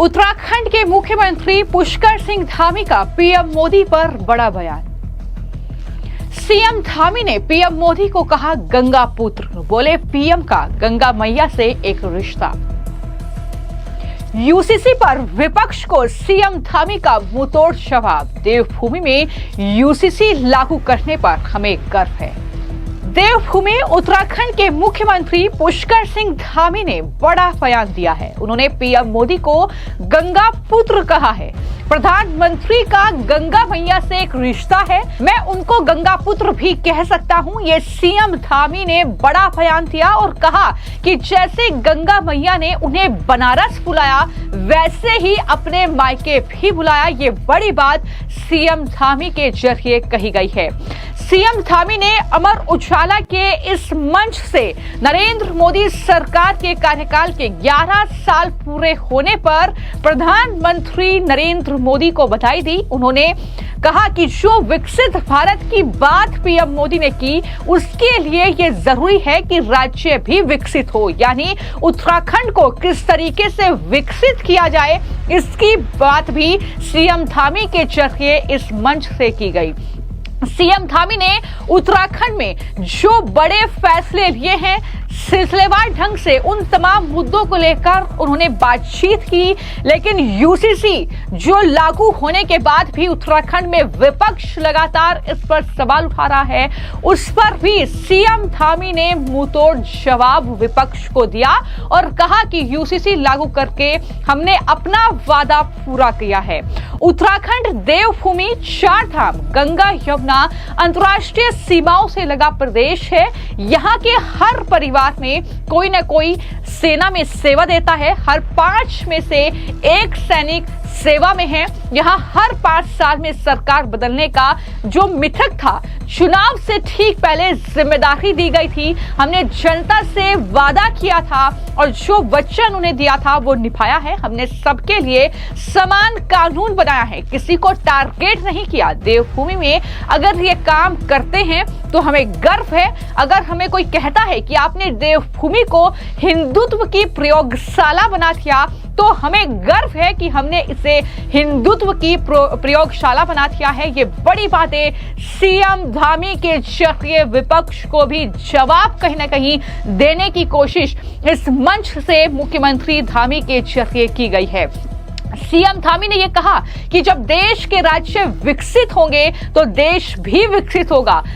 उत्तराखंड के मुख्यमंत्री पुष्कर सिंह धामी का पीएम मोदी पर बड़ा बयान। सीएम धामी ने पीएम मोदी को कहा गंगा पुत्र, बोले पीएम का गंगा मैया से एक रिश्ता। यूसीसी पर विपक्ष को सीएम धामी का मुंहतोड़ जवाब। देवभूमि में यूसीसी लागू करने पर हमें गर्व है। देवभूमि उत्तराखंड के मुख्यमंत्री पुष्कर सिंह धामी ने बड़ा बयान दिया है। उन्होंने पीएम मोदी को गंगा पुत्र कहा है। प्रधानमंत्री का गंगा मैया से एक रिश्ता है, मैं उनको गंगा पुत्र भी कह सकता हूं। ये सीएम धामी ने बड़ा बयान दिया और कहा कि जैसे गंगा मैया ने उन्हें बनारस बुलाया, वैसे ही अपने मायके भी बुलाया। ये बड़ी बात सीएम धामी के जरिए कही गई है। सीएम धामी ने अमर उजाला के इस मंच से नरेंद्र मोदी सरकार के कार्यकाल के 11 साल पूरे होने पर प्रधानमंत्री नरेंद्र मोदी को बधाई दी। उन्होंने कहा कि जो विकसित भारत की बात पीएम मोदी ने की, उसके लिए ये जरूरी है कि राज्य भी विकसित हो, यानी उत्तराखंड को किस तरीके से विकसित किया जाए, इसकी बात भी सीएम धामी के जरिए इस मंच से की गई। सीएम धामी ने उत्तराखंड में जो बड़े फैसले लिए हैं, सिलसिलेवार ढंग से उन तमाम मुद्दों को लेकर उन्होंने बातचीत की। लेकिन यूसीसी जो लागू होने के बाद भी उत्तराखंड में विपक्ष लगातार इस पर सवाल उठा रहा है, उस पर भी सीएम धामी ने मुंहतोड़ जवाब विपक्ष को दिया और कहा कि यूसीसी लागू करके हमने अपना वादा पूरा किया है। उत्तराखंड देवभूमि, चार धाम, गंगा यमुना अंतर्राष्ट्रीय सीमाओं से लगा प्रदेश है। यहाँ के हर परिवार में कोई न कोई सेना में सेवा देता है। हर 5 में से एक सैनिक सेवा में है। यहाँ हर 5 साल में सरकार बदलने का जो मिथक था, चुनाव से ठीक पहले जिम्मेदारी दी गई थी। हमने जनता से वादा किया था और जो वचन उन्हें दिया था वो निभाया है। हमने सबके लिए समान कानून बनाया है, किसी को टारगेट नहीं किया। देवभूमि में अगर ये काम करते हैं तो हमें गर्व है। अगर हमें कोई कहता है कि आपने देवभूमि को हिंदुत्व की प्रयोगशाला बना दिया, तो हमें गर्व है कि हमने इसे हिंदुत्व की प्रयोगशाला बना दिया है। ये बड़ी बातें सीएम धामी के जरिए विपक्ष को भी जवाब कहीं ना कहीं देने की कोशिश इस मंच से मुख्यमंत्री धामी के जरिए की गई है। सीएम धामी ने यह कहा कि जब देश के राज्य विकसित होंगे तो देश भी विकसित होगा।